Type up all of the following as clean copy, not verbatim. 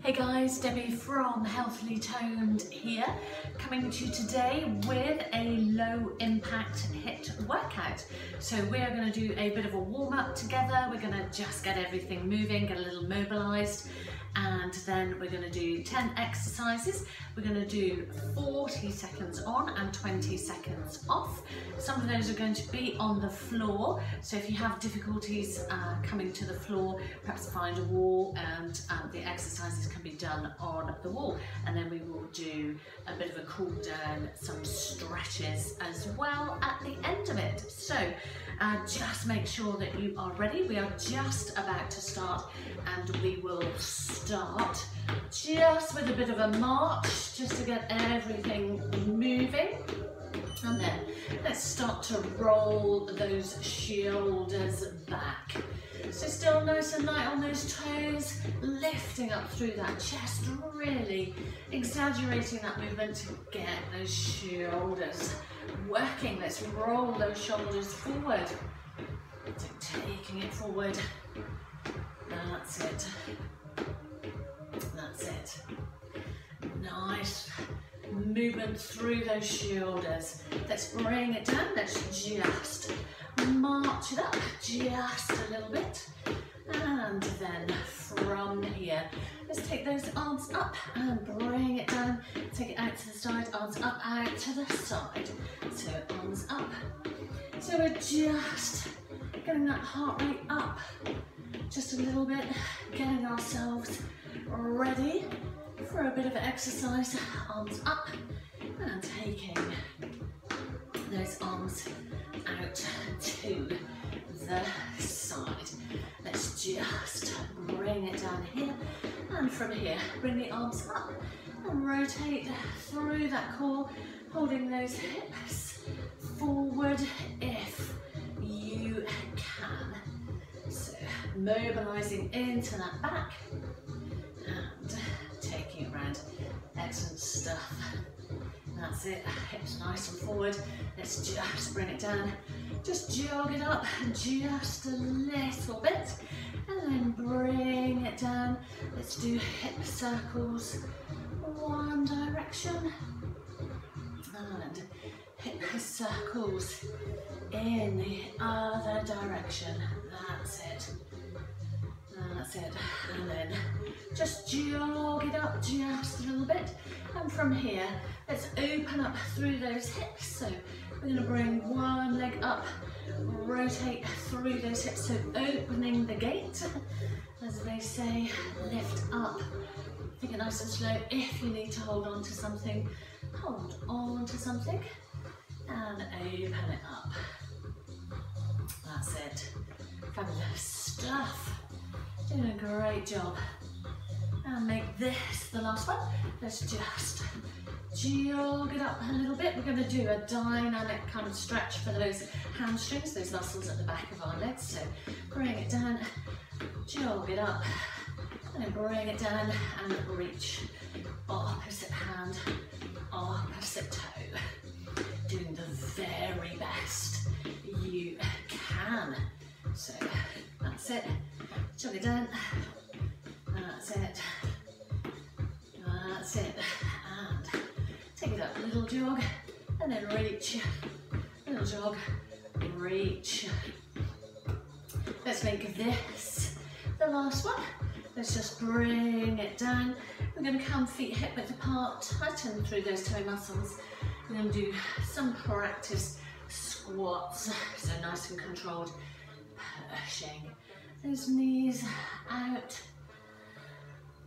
Hey guys, Debbie from Healthily Toned here, coming to you today with a low impact HiiT workout. So we're going to do a bit of a warm up together. We're going to just get everything moving, get a little mobilized, and then we're going to do 10 exercises. We're going to do 40 seconds on and 20 seconds off. Some of those are going to be on the floor, so if you have difficulties coming to the floor, perhaps find a wall, and the exercises can be done on the wall. And then we will do a bit of a cool down, some stretches as well at the end of it. So just make sure that you are ready. We are just about to start, and we will start just with a bit of a march, just to get everything moving. And then let's start to roll those shoulders back. So still nice and light on those toes, lifting up through that chest, really exaggerating that movement to get those shoulders working. Let's roll those shoulders forward. So taking it forward. That's it. That's it. Nice movement through those shoulders. Let's bring it down. Let's just march it up just a little bit. And then from here, let's take those arms up and bring it down. Take it out to the side, arms up, out to the side. So arms up. So we're just getting that heart rate up just a little bit, getting ourselves ready for a bit of exercise. Arms up and taking those arms out to the side. Let's just bring it down here, and from here bring the arms up and rotate through that core, holding those hips forward if you can. So mobilizing into that back and taking it around. Excellent stuff. That's it, hips nice and forward. Let's just bring it down. Just jog it up just a little bit, and then bring it down. Let's do hip circles, one direction, and hip circles in the other direction. That's it. That's it. And then just jog it up just a little bit. And from here, let's open up through those hips. So we're going to bring one leg up, rotate through those hips. So opening the gate, as they say, lift up. Take it nice and slow. If you need to hold on to something, hold on to something and open it up. That's it. Fabulous stuff. Doing a great job. And make this the last one. Let's just jog it up a little bit. We're going to do a dynamic kind of stretch for those hamstrings, those muscles at the back of our legs. So bring it down, jog it up, and then bring it down and reach. Opposite hand, opposite toe. Doing the very best you can. So that's it. Jog it down. That's it. That's it. And take it up, little jog, and then reach. Little jog, reach. Let's make this the last one. Let's just bring it down. We're going to come feet hip width apart, tighten through those toe muscles. We're going to do some practice squats, so nice and controlled, pushing those knees out.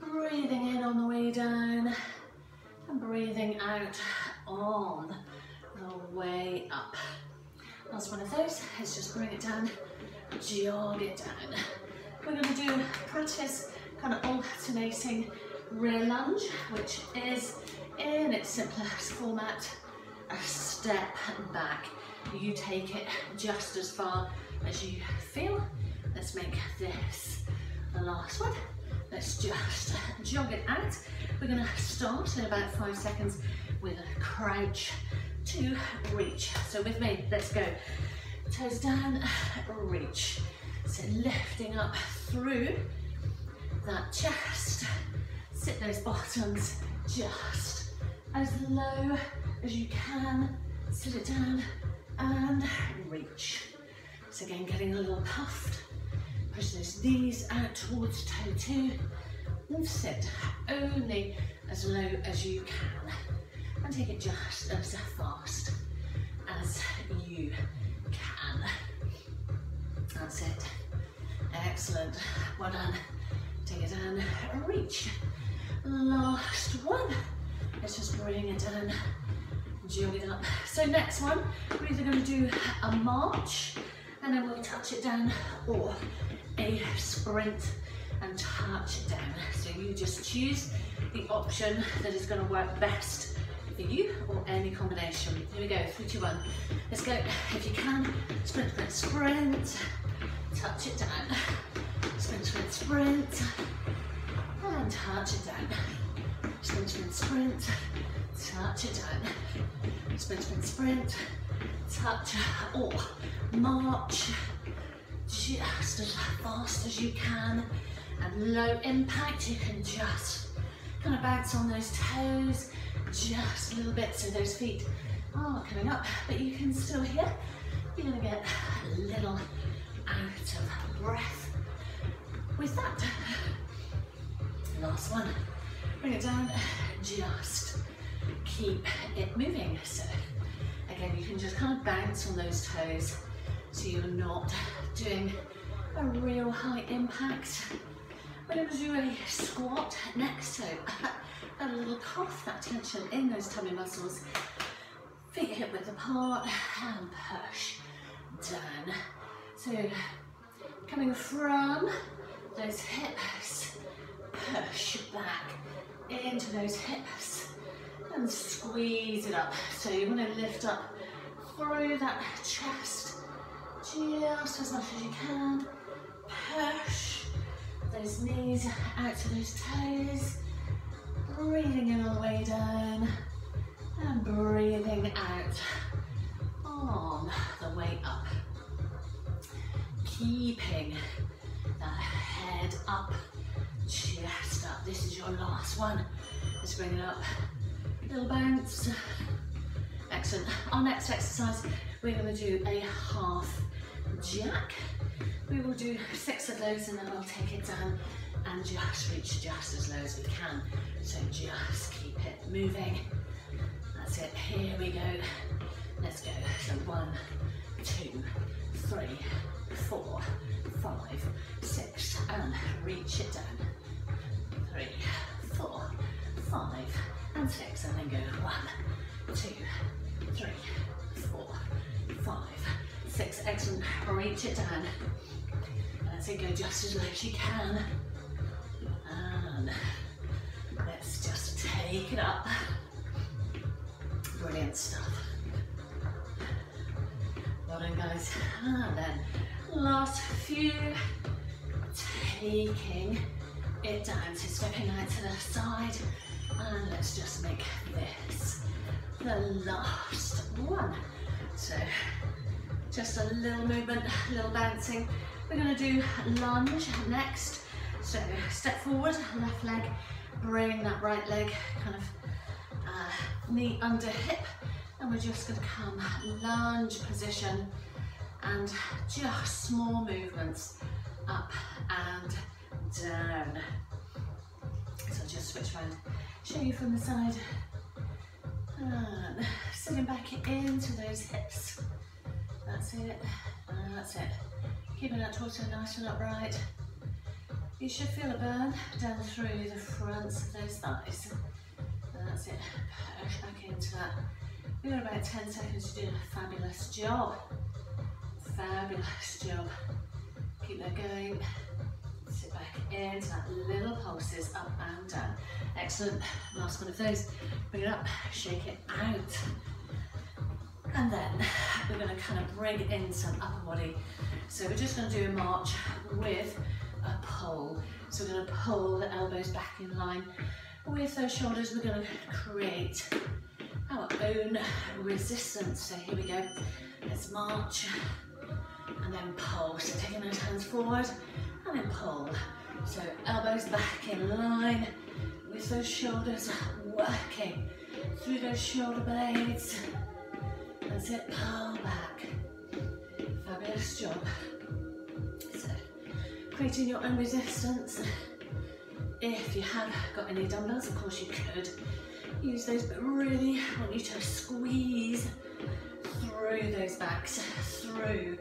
Breathing in on the way down and breathing out on the way up. Last one of those is just bring it down, jog it down. We're going to do practice kind of alternating rear lunge, which is in its simplest format, a step back. You take it just as far as you feel. Let's make this the last one. Let's just jog it out. We're going to start in about 5 seconds with a crouch to reach. So with me, let's go. Toes down, reach. So lifting up through that chest, sit those bottoms just as low as you can. Sit it down and reach. So again, getting a little puffed. Push those knees out towards toe two and sit only as low as you can. And take it just as fast as you can. That's it. Excellent. Well done. Take it down and reach. Last one. Let's just bring it down. Jog it up. So next one, we're either going to do a march and then we'll touch it down, or a sprint and touch it down. So you just choose the option that is going to work best for you, or any combination. Here we go, 3, 2, 1. Let's go. If you can, sprint, sprint, sprint. Touch it down. Sprint, sprint, sprint. And touch it down. Sprint, sprint, sprint. Touch it down. Sprint, sprint, sprint. Touch or march just as fast as you can. And low impact, you can just kind of bounce on those toes just a little bit, so those feet are coming up, but you can still hear. You're going to get a little out of breath with that. Last one. Bring it down, just keep it moving. So again, you can just kind of bounce on those toes so you're not doing a real high impact. We're going to do a squat next, so a little cough, that tension in those tummy muscles. Feet hip width apart and push down. So coming from those hips, push back into those hips and squeeze it up. So you want to lift up through that chest just as much as you can. Push those knees out to those toes. Breathing in all the way down and breathing out on the way up. Keeping that head up, chest up. This is your last one. Let's bring it up. Little bounce. Excellent. Our next exercise, we're going to do a half jack. We will do 6 of those and then I'll take it down and just reach just as low as we can. So just keep it moving. That's it. Here we go. Let's go. So 1, 2, 3, 4, 5, 6, and reach it down. 3, 4, 5, and 6, and then go 1, 2, 3, 4, 5, 6. Excellent. Reach it down. That's it. Go just as low as you can. And let's just take it up. Brilliant stuff. Well done, guys. And then last few, taking it down. So stepping out to the side, and let's just make this the last one. So just a little movement, a little bouncing. We're going to do lunge next. So step forward, left leg, bring that right leg kind of knee under hip, and we're just going to come lunge position and just small movements up and down. So just switch around, show you from the side, and sitting back into those hips. That's it, that's it. Keeping that torso nice and upright. You should feel a burn down through the fronts of those thighs. That's it. Push back into that. We've got about 10 seconds to do a fabulous job. Fabulous job. Keep that going. Sit back into that little pulses up and down. Excellent. Last one of those. Bring it up, shake it out. And then we're going to kind of bring in some upper body. So we're just going to do a march with a pull. So we're going to pull the elbows back in line with those shoulders. We're going to create our own resistance. So here we go. Let's march and then pull. So taking those hands forward and then pull. So elbows back in line with those shoulders, working through those shoulder blades. That's it, pull back. Fabulous job. So, creating your own resistance. If you have got any dumbbells, of course you could use those, but really I want you to squeeze through those backs, through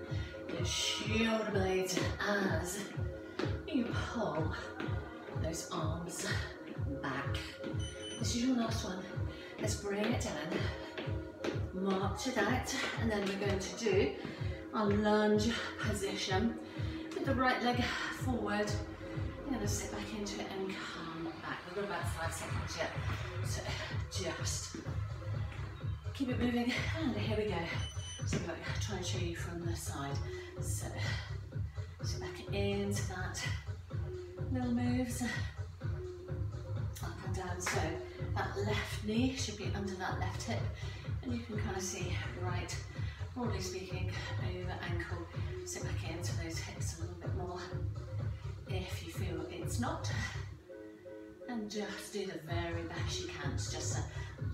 the shoulder blades as you pull those arms back. This is your last one. Let's bring it down, march it out, and then we're going to do our lunge position with the right leg forward. You're going to sit back into it and come back. We've got about 5 seconds yet, so just keep it moving, and here we go. So I'm going to try and show you from the side. So sit back into that, little moves, up and down. So that left knee should be under that left hip, and you can kind of see right, broadly speaking, over ankle. Sit back into those hips a little bit more if you feel it's not, and just do the very best you can. It's just a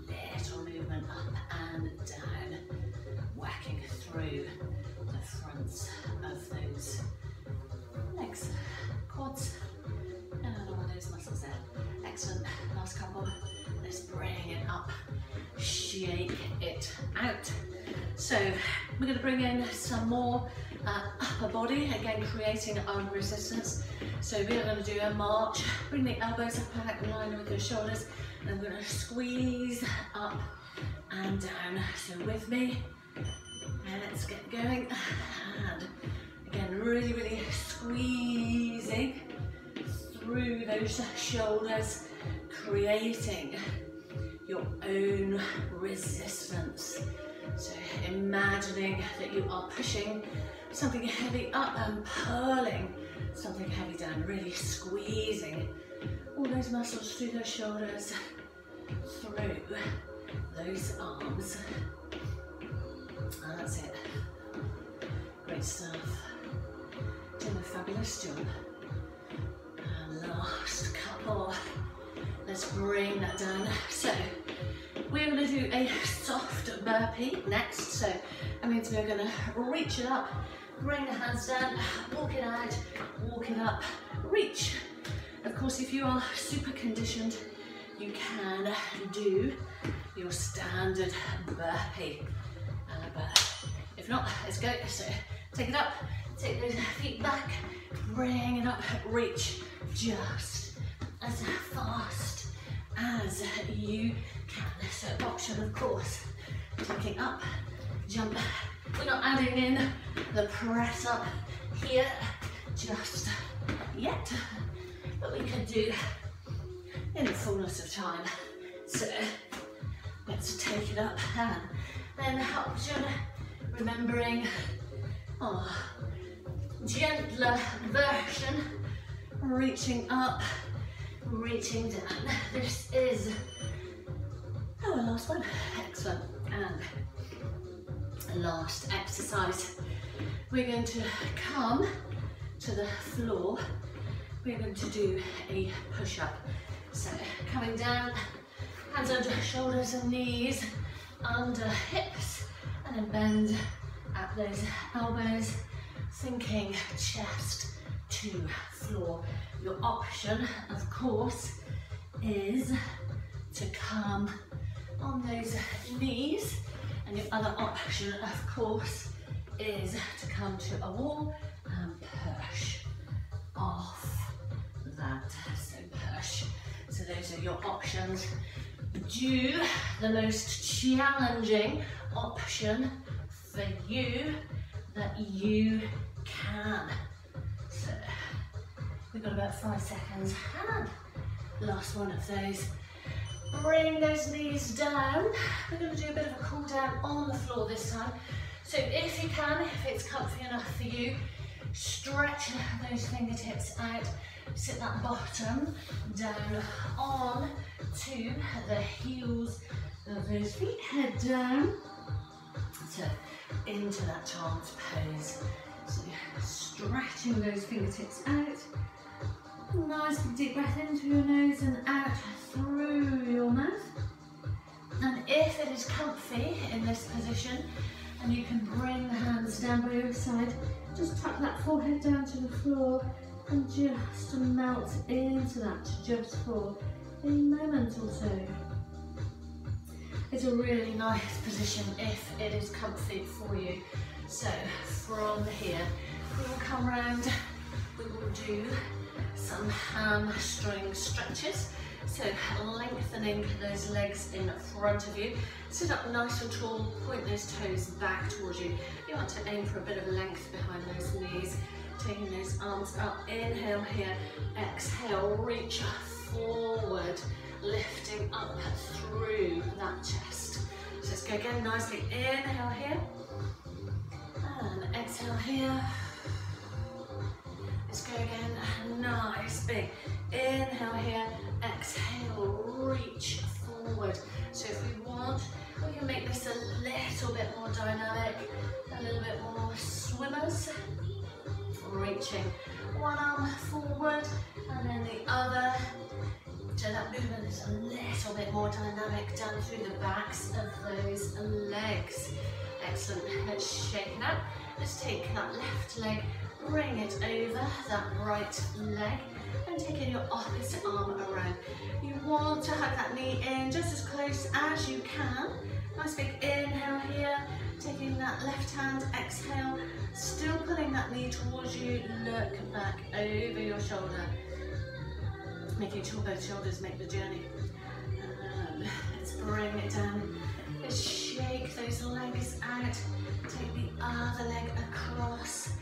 little movement up and down, whacking through the fronts of those legs, quads, and all those muscles there. Excellent. Last couple. Let's bring it up, shake it out. So we're going to bring in some more upper body, again creating arm resistance. So we're going to do a march, bring the elbows up back in line with your shoulders, and we're going to squeeze up and down. So with me, and let's get going. And again, really, really squeezing through those shoulders, creating your own resistance. So imagining that you are pushing something heavy up and pulling something heavy down, really squeezing all those muscles through those shoulders, through those arms. And that's it. Great stuff. Doing a fabulous job. And last couple. Let's bring that down. So we're going to do a soft burpee next. So that means we're going to reach it up, bring the hands down, walk it out, walk it up, reach. Of course, if you are super conditioned, you can do your standard burpee. But if not, let's go. So take it up, take those feet back, bring it up, reach just as fast as you can. So option, of course, taking up, jump. We're not adding in the press up here just yet, but we can do in the fullness of time. So let's take it up, and then option, remembering our gentler version, reaching up, reaching down. This is our last one. Excellent. And last exercise, we're going to come to the floor. We're going to do a push-up. So coming down, hands under shoulders and knees, under hips, and then bend at those elbows, thinking chest to floor. Your option, of course, is to come on those knees, and your other option, of course, is to come to a wall and push off that. So push. So those are your options. Do the most challenging option for you that you can. So we've got about 5 seconds, and last one of those. Bring those knees down. We're going to do a bit of a cool down on the floor this time. So if you can, if it's comfy enough for you, stretch those fingertips out. Sit that bottom down on to the heels of those feet. Head down. So into that child's pose. So stretching those fingertips out. Nice big deep breath into your nose and out through your mouth. And if it is comfy in this position, and you can bring the hands down by your side, just tuck that forehead down to the floor and just melt into that just for a moment or so. It's a really nice position if it is comfy for you. So from here, we will come round, we will do some hamstring stretches. So lengthening those legs in front of you. Sit up nice and tall, point those toes back towards you. You want to aim for a bit of length behind those knees. Taking those arms up, inhale here, exhale, reach forward, lifting up through that chest. So let's go again nicely, inhale here, and exhale here. Let's go again, nice big, inhale here, exhale, reach forward. So if we want, we can make this a little bit more dynamic, a little bit more swimmers. Reaching one arm forward and then the other. So that movement is a little bit more dynamic down through the backs of those legs. Excellent. Let's shake it out. Let's take that left leg, bring it over that right leg, and taking your opposite arm around. You want to hug that knee in just as close as you can. Nice big inhale here, taking that left hand, exhale, still pulling that knee towards you, look back over your shoulder, making sure both shoulders make the journey. Let's bring it down, let's shake those legs out, take the other leg across,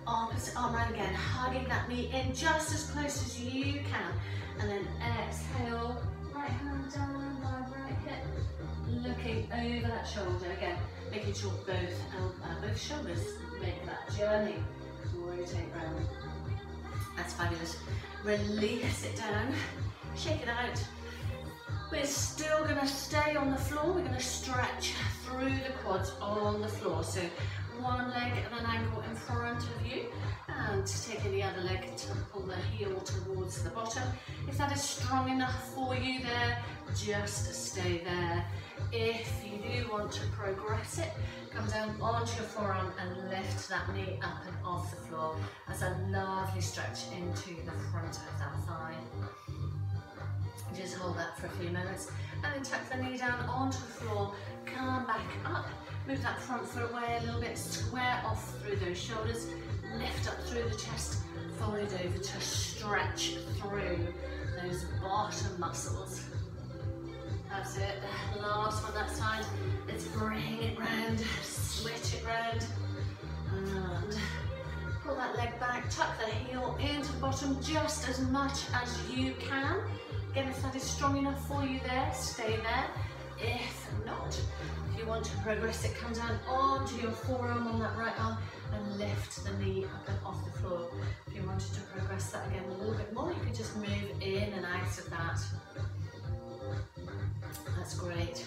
opposite arm around again, hugging that knee in just as close as you can, and then exhale, right hand down by right hip, looking over that shoulder again, making sure both shoulders make that journey. Rotate round. That's fabulous. Release it down, shake it out. We're still going to stay on the floor. We're going to stretch through the quads on the floor. So one leg at an angle in front of you, and taking the other leg to pull the heel towards the bottom. If that is strong enough for you there, just stay there. If you do want to progress it, come down onto your forearm and lift that knee up and off the floor as a lovely stretch into the front of that thigh. Just hold that for a few minutes and then tuck the knee down onto the floor, come back up, move that front foot away a little bit, square off through those shoulders, lift up through the chest, fold it over to stretch through those bottom muscles. That's it, last one that side. Let's bring it round, switch it round, and pull that leg back, tuck the heel into the bottom just as much as you can. Again, if that is strong enough for you there, stay there. If not, if you want to progress it, come down onto your forearm on that right arm and lift the knee up and off the floor. If you wanted to progress that again a little bit more, you could just move in and out of that. That's great.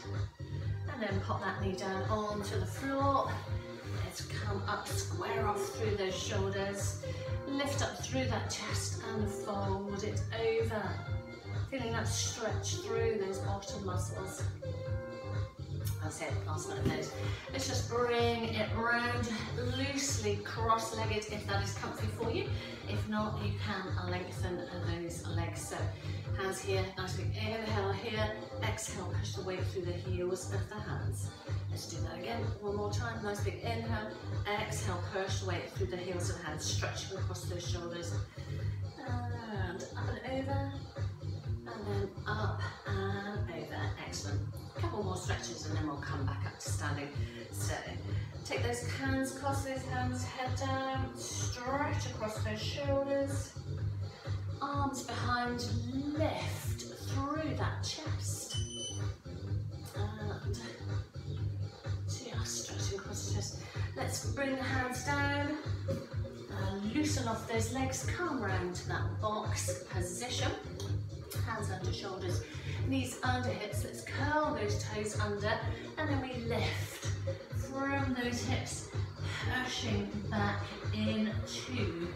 And then pop that knee down onto the floor. Let's come up, square off through those shoulders. Lift up through that chest and fold it over. Feeling that stretch through those bottom muscles. That's it, last one of those. Let's just bring it round, loosely cross-legged if that is comfy for you. If not, you can lengthen those legs. So hands here, nice big inhale here, exhale, push the weight through the heels of the hands. Let's do that again, one more time, nice big inhale, exhale, push the weight through the heels of the hands, stretching across those shoulders. And up and over, and then up and over, excellent. A couple more stretches and then we'll come back up to standing. So take those hands, cross those hands, head down, stretch across those shoulders, arms behind, lift through that chest, and just stretching across the chest. Let's bring the hands down, loosen off those legs, come round to that box position. Hands under shoulders, knees under hips. Let's curl those toes under, and then we lift from those hips, pushing back into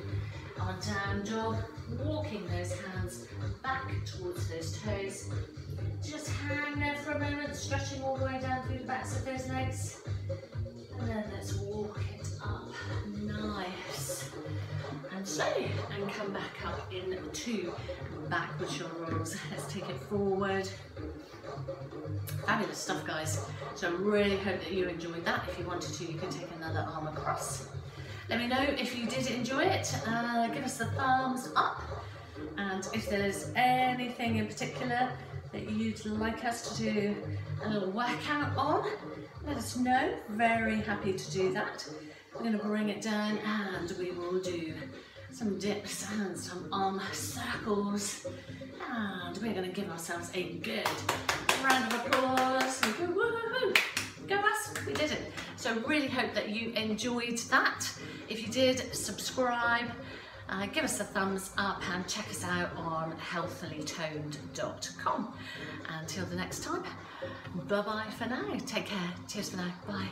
our down dog, walking those hands back towards those toes. Just hang there for a moment, stretching all the way down through the backs of those legs. And then let's walk it up. Nice. And slowly, and come back up into backward shoulder rolls. Let's take it forward. Fabulous stuff, guys. So I really hope that you enjoyed that. If you wanted to, you can take another arm across. Let me know if you did enjoy it. Give us the thumbs up. And if there's anything in particular that you'd like us to do a little workout on, let us know. Very happy to do that. We're going to bring it down and we will do some dips and some arm circles. And we're going to give ourselves a good round of applause. Go, woo-hoo-hoo. Go us, we did it. So really hope that you enjoyed that. If you did, subscribe, give us a thumbs up and check us out on healthily-toned.com. Until the next time, bye-bye for now. Take care. Cheers for now. Bye.